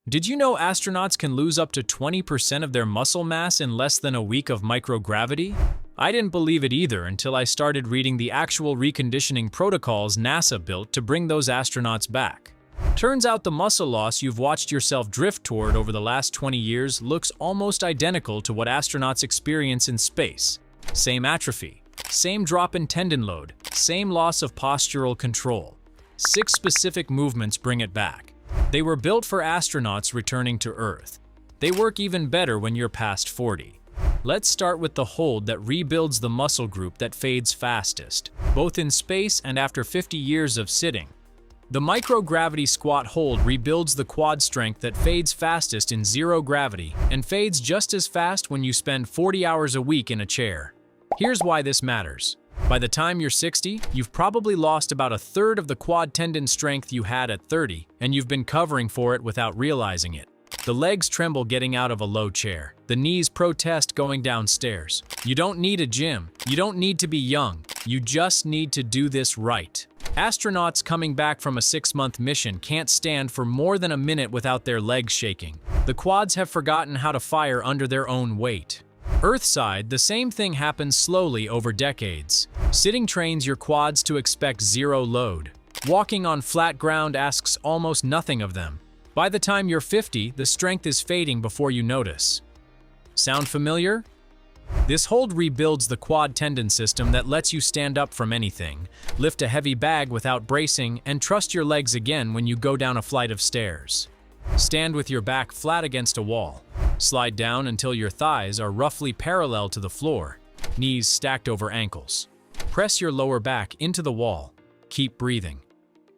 Did you know astronauts can lose up to 20% of their muscle mass in less than a week of microgravity? I didn't believe it either until I started reading the actual reconditioning protocols NASA built to bring those astronauts back. Turns out the muscle loss you've watched yourself drift toward over the last 20 years looks almost identical to what astronauts experience in space. Same atrophy, same drop in tendon load, same loss of postural control. 6 specific movements bring it back. They were built for astronauts returning to Earth. They work even better when you're past 40. Let's start with the hold that rebuilds the muscle group that fades fastest, both in space and after 50 years of sitting. The Microgravity Squat Hold rebuilds the quad strength that fades fastest in zero gravity and fades just as fast when you spend 40 hours a week in a chair. Here's why this matters. By the time you're 60, you've probably lost about a third of the quad tendon strength you had at 30, and you've been covering for it without realizing it. The legs tremble getting out of a low chair. The knees protest going downstairs. You don't need a gym. You don't need to be young. You just need to do this right. Astronauts coming back from a 6-month mission can't stand for more than a minute without their legs shaking. The quads have forgotten how to fire under their own weight. Earthside, the same thing happens slowly over decades. Sitting trains your quads to expect zero load. Walking on flat ground asks almost nothing of them. By the time you're 50, the strength is fading before you notice. Sound familiar? This hold rebuilds the quad tendon system that lets you stand up from anything, lift a heavy bag without bracing, and trust your legs again when you go down a flight of stairs. Stand with your back flat against a wall. Slide down until your thighs are roughly parallel to the floor, knees stacked over ankles. Press your lower back into the wall. Keep breathing.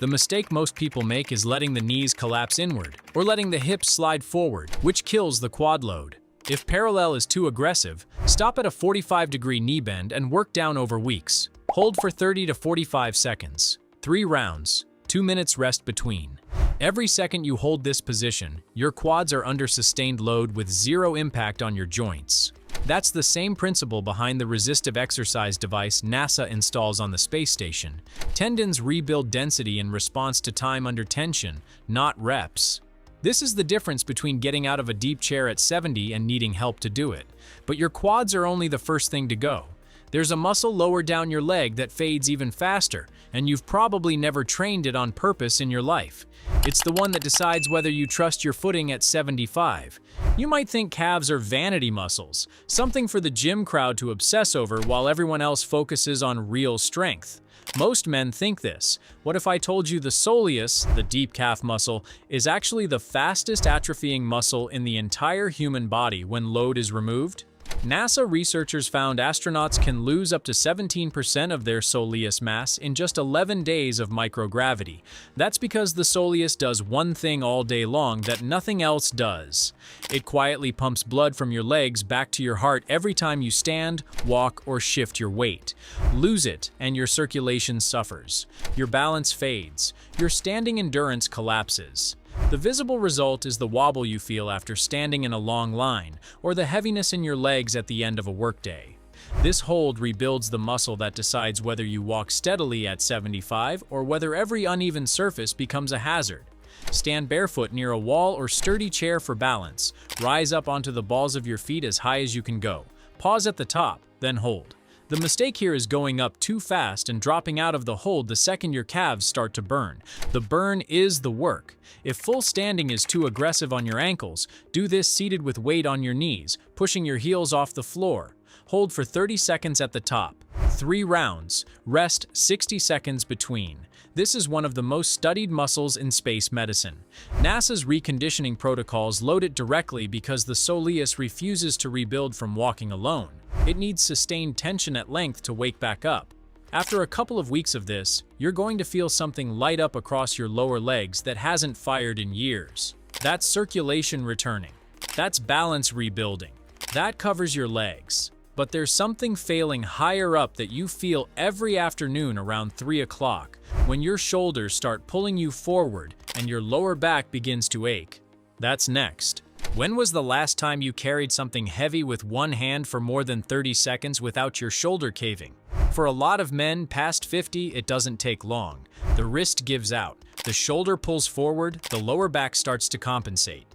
The mistake most people make is letting the knees collapse inward or letting the hips slide forward, which kills the quad load. If parallel is too aggressive, stop at a 45-degree knee bend and work down over weeks. Hold for 30 to 45 seconds. 3 rounds, 2 minutes rest between. Every second you hold this position, your quads are under sustained load with zero impact on your joints. That's the same principle behind the resistive exercise device NASA installs on the space station. Tendons rebuild density in response to time under tension, not reps. This is the difference between getting out of a deep chair at 70 and needing help to do it. But your quads are only the first thing to go. There's a muscle lower down your leg that fades even faster, and you've probably never trained it on purpose in your life. It's the one that decides whether you trust your footing at 75. You might think calves are vanity muscles, something for the gym crowd to obsess over while everyone else focuses on real strength. Most men think this. What if I told you the soleus, the deep calf muscle, is actually the fastest atrophying muscle in the entire human body when load is removed? NASA researchers found astronauts can lose up to 17% of their soleus mass in just 11 days of microgravity. That's because the soleus does one thing all day long that nothing else does. It quietly pumps blood from your legs back to your heart every time you stand, walk, or shift your weight. Lose it, and your circulation suffers. Your balance fades. Your standing endurance collapses. The visible result is the wobble you feel after standing in a long line, or the heaviness in your legs at the end of a workday. This hold rebuilds the muscle that decides whether you walk steadily at 75 or whether every uneven surface becomes a hazard. Stand barefoot near a wall or sturdy chair for balance. Rise up onto the balls of your feet as high as you can go. Pause at the top, then hold. The mistake here is going up too fast and dropping out of the hold the second your calves start to burn. The burn is the work. If full standing is too aggressive on your ankles, do this seated with weight on your knees, pushing your heels off the floor. Hold for 30 seconds at the top. 3 rounds. Rest 60 seconds between. This is one of the most studied muscles in space medicine. NASA's reconditioning protocols load it directly because the soleus refuses to rebuild from walking alone. It needs sustained tension at length to wake back up. After a couple of weeks of this, you're going to feel something light up across your lower legs that hasn't fired in years. That's circulation returning. That's balance rebuilding. That covers your legs. But there's something failing higher up that you feel every afternoon around 3 o'clock, when your shoulders start pulling you forward and your lower back begins to ache. That's next. When was the last time you carried something heavy with one hand for more than 30 seconds without your shoulder caving? For a lot of men past 50, it doesn't take long. The wrist gives out, the shoulder pulls forward, the lower back starts to compensate.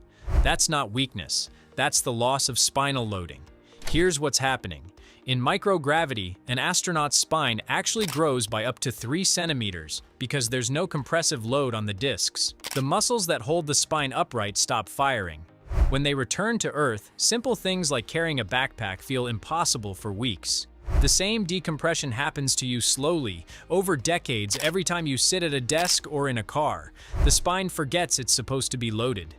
That's not weakness. That's the loss of spinal loading. Here's what's happening. In microgravity, an astronaut's spine actually grows by up to 3 centimeters because there's no compressive load on the discs. The muscles that hold the spine upright stop firing. When they return to Earth, simple things like carrying a backpack feel impossible for weeks. The same decompression happens to you slowly, over decades, every time you sit at a desk or in a car. The spine forgets it's supposed to be loaded.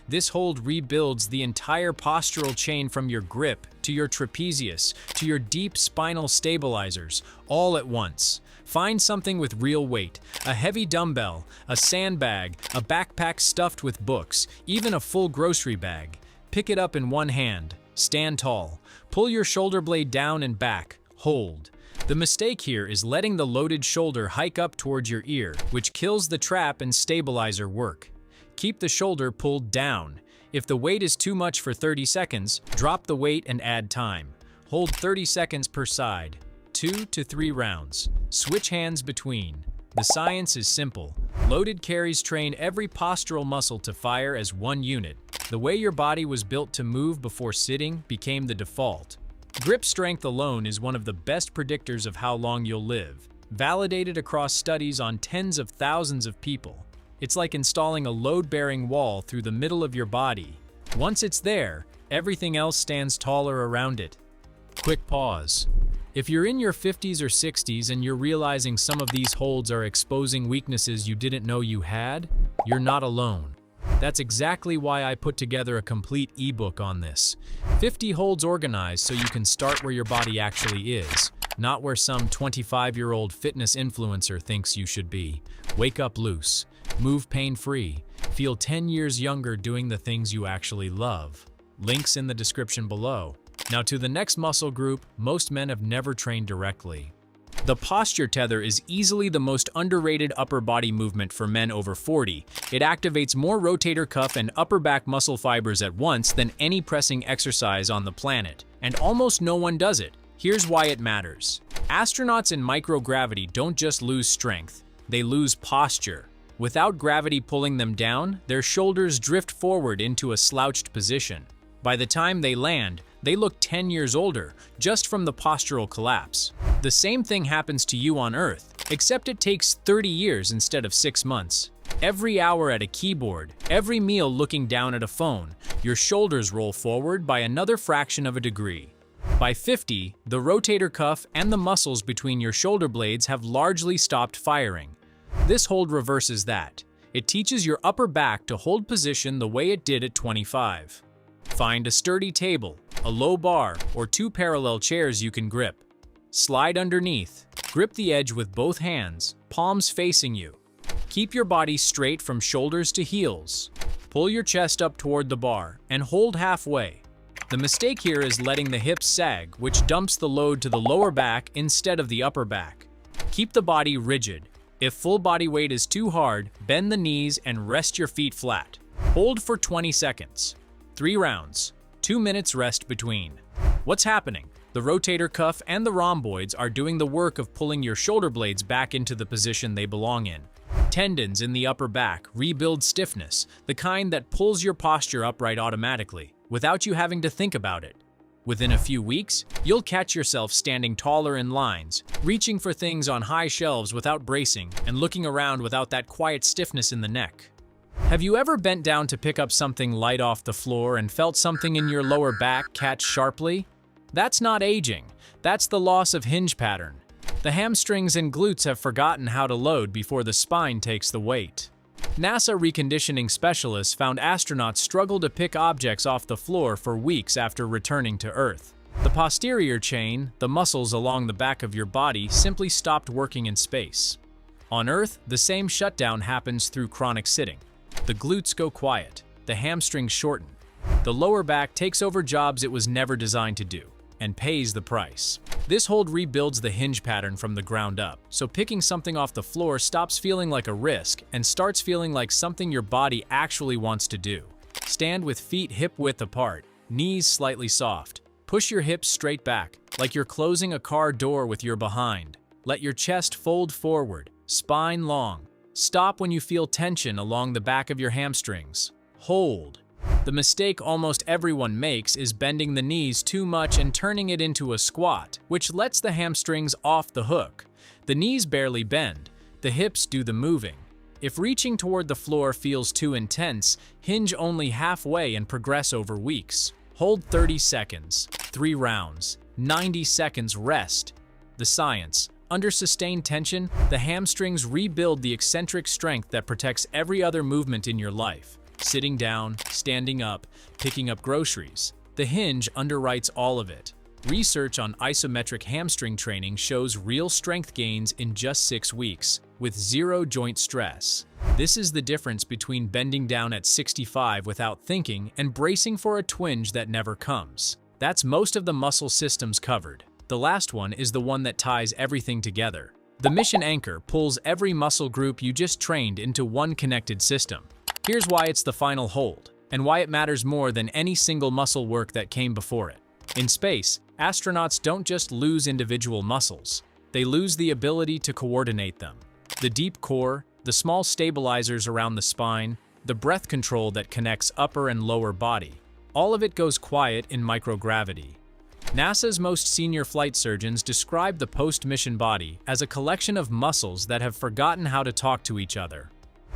This hold rebuilds the entire postural chain from your grip to your trapezius to your deep spinal stabilizers, all at once. Find something with real weight, a heavy dumbbell, a sandbag, a backpack stuffed with books, even a full grocery bag. Pick it up in one hand, stand tall, pull your shoulder blade down and back, hold. The mistake here is letting the loaded shoulder hike up towards your ear, which kills the trap and stabilizer work. Keep the shoulder pulled down. If the weight is too much for 30 seconds, drop the weight and add time. Hold 30 seconds per side, 2 to 3 rounds. Switch hands between. The science is simple. Loaded carries train every postural muscle to fire as one unit. The way your body was built to move before sitting became the default. Grip strength alone is one of the best predictors of how long you'll live, validated across studies on tens of thousands of people. It's like installing a load-bearing wall through the middle of your body. Once it's there, everything else stands taller around it. Quick pause. If you're in your 50s or 60s and you're realizing some of these holds are exposing weaknesses you didn't know you had, you're not alone. That's exactly why I put together a complete ebook on this. 50 holds organized so you can start where your body actually is, not where some 25-year-old fitness influencer thinks you should be. Wake up loose. Move pain-free. Feel 10 years younger doing the things you actually love. Links in the description below. Now to the next muscle group most men have never trained directly. The posture tether is easily the most underrated upper body movement for men over 40. It activates more rotator cuff and upper back muscle fibers at once than any pressing exercise on the planet, and almost no one does it. Here's why it matters. Astronauts in microgravity don't just lose strength, they lose posture. Without gravity pulling them down, their shoulders drift forward into a slouched position. By the time they land, they look 10 years older, just from the postural collapse. The same thing happens to you on Earth, except it takes 30 years instead of 6 months. Every hour at a keyboard, every meal looking down at a phone, your shoulders roll forward by another fraction of a degree. By 50, the rotator cuff and the muscles between your shoulder blades have largely stopped firing. This hold reverses that. It teaches your upper back to hold position the way it did at 25. Find a sturdy table, a low bar, or 2 parallel chairs you can grip. Slide underneath. Grip the edge with both hands, palms facing you. Keep your body straight from shoulders to heels. Pull your chest up toward the bar and hold halfway. The mistake here is letting the hips sag, which dumps the load to the lower back instead of the upper back. Keep the body rigid. If full body weight is too hard, bend the knees and rest your feet flat. Hold for 20 seconds. 3 rounds. 2 minutes rest between. What's happening? The rotator cuff and the rhomboids are doing the work of pulling your shoulder blades back into the position they belong in. Tendons in the upper back rebuild stiffness, the kind that pulls your posture upright automatically, without you having to think about it. Within a few weeks, you'll catch yourself standing taller in lines, reaching for things on high shelves without bracing, and looking around without that quiet stiffness in the neck. Have you ever bent down to pick up something light off the floor and felt something in your lower back catch sharply? That's not aging. That's the loss of hinge pattern. The hamstrings and glutes have forgotten how to load before the spine takes the weight. NASA reconditioning specialists found astronauts struggle to pick objects off the floor for weeks after returning to Earth. The posterior chain, the muscles along the back of your body, simply stopped working in space. On Earth, the same shutdown happens through chronic sitting. The glutes go quiet, the hamstrings shorten. The lower back takes over jobs it was never designed to do, and pays the price. This hold rebuilds the hinge pattern from the ground up, so picking something off the floor stops feeling like a risk and starts feeling like something your body actually wants to do. Stand with feet hip-width apart, knees slightly soft. Push your hips straight back, like you're closing a car door with your behind. Let your chest fold forward, spine long. Stop when you feel tension along the back of your hamstrings. Hold. The mistake almost everyone makes is bending the knees too much and turning it into a squat, which lets the hamstrings off the hook. The knees barely bend, the hips do the moving. If reaching toward the floor feels too intense, hinge only halfway and progress over weeks. Hold 30 seconds, 3 rounds, 90 seconds rest. The science. Under sustained tension, the hamstrings rebuild the eccentric strength that protects every other movement in your life. Sitting down, standing up, picking up groceries. The hinge underwrites all of it. Research on isometric hamstring training shows real strength gains in just 6 weeks, with 0 joint stress. This is the difference between bending down at 65 without thinking and bracing for a twinge that never comes. That's most of the muscle systems covered. The last one is the one that ties everything together. The mission anchor pulls every muscle group you just trained into one connected system. Here's why it's the final hold, and why it matters more than any single muscle work that came before it. In space, astronauts don't just lose individual muscles, they lose the ability to coordinate them. The deep core, the small stabilizers around the spine, the breath control that connects upper and lower body, all of it goes quiet in microgravity. NASA's most senior flight surgeons describe the post-mission body as a collection of muscles that have forgotten how to talk to each other.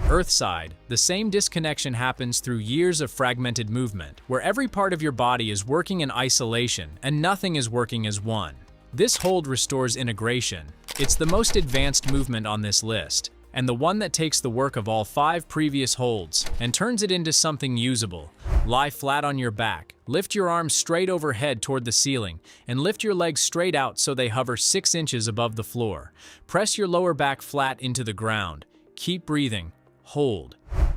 Earthside, the same disconnection happens through years of fragmented movement, where every part of your body is working in isolation and nothing is working as one. This hold restores integration. It's the most advanced movement on this list, and the one that takes the work of all 5 previous holds and turns it into something usable. Lie flat on your back, lift your arms straight overhead toward the ceiling, and lift your legs straight out so they hover 6 inches above the floor. Press your lower back flat into the ground. Keep breathing. Hold.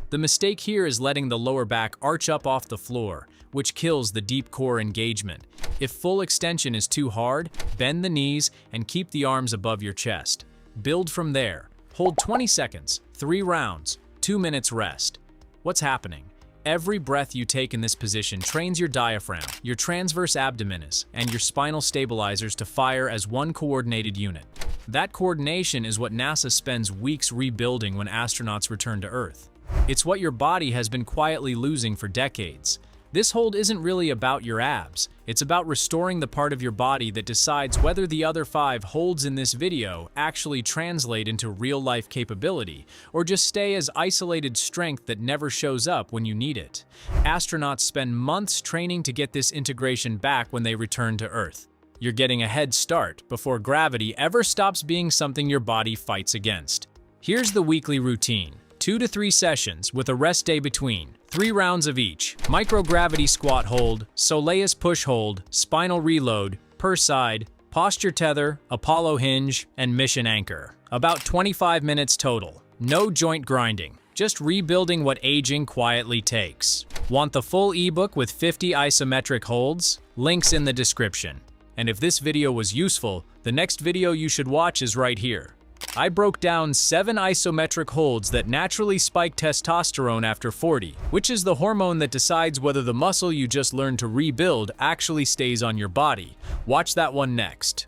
The mistake here is letting the lower back arch up off the floor, which kills the deep core engagement. If full extension is too hard, bend the knees and keep the arms above your chest. Build from there. Hold 20 seconds, 3 rounds, 2 minutes rest. What's happening? Every breath you take in this position trains your diaphragm, your transverse abdominis, and your spinal stabilizers to fire as one coordinated unit. That coordination is what NASA spends weeks rebuilding when astronauts return to Earth. It's what your body has been quietly losing for decades. This hold isn't really about your abs. It's about restoring the part of your body that decides whether the other 5 holds in this video actually translate into real-life capability, or just stay as isolated strength that never shows up when you need it. Astronauts spend months training to get this integration back when they return to Earth. You're getting a head start before gravity ever stops being something your body fights against. Here's the weekly routine. 2 to 3 sessions with a rest day between. 3 rounds of each. Microgravity Squat Hold, Soleus Push Hold, Spinal Reload, per side, Posture Tether, Apollo Hinge, and Mission Anchor. About 25 minutes total. No joint grinding. Just rebuilding what aging quietly takes. Want the full ebook with 50 isometric holds? Links in the description. And if this video was useful, the next video you should watch is right here. I broke down 7 isometric holds that naturally spike testosterone after 40, which is the hormone that decides whether the muscle you just learned to rebuild actually stays on your body. Watch that one next.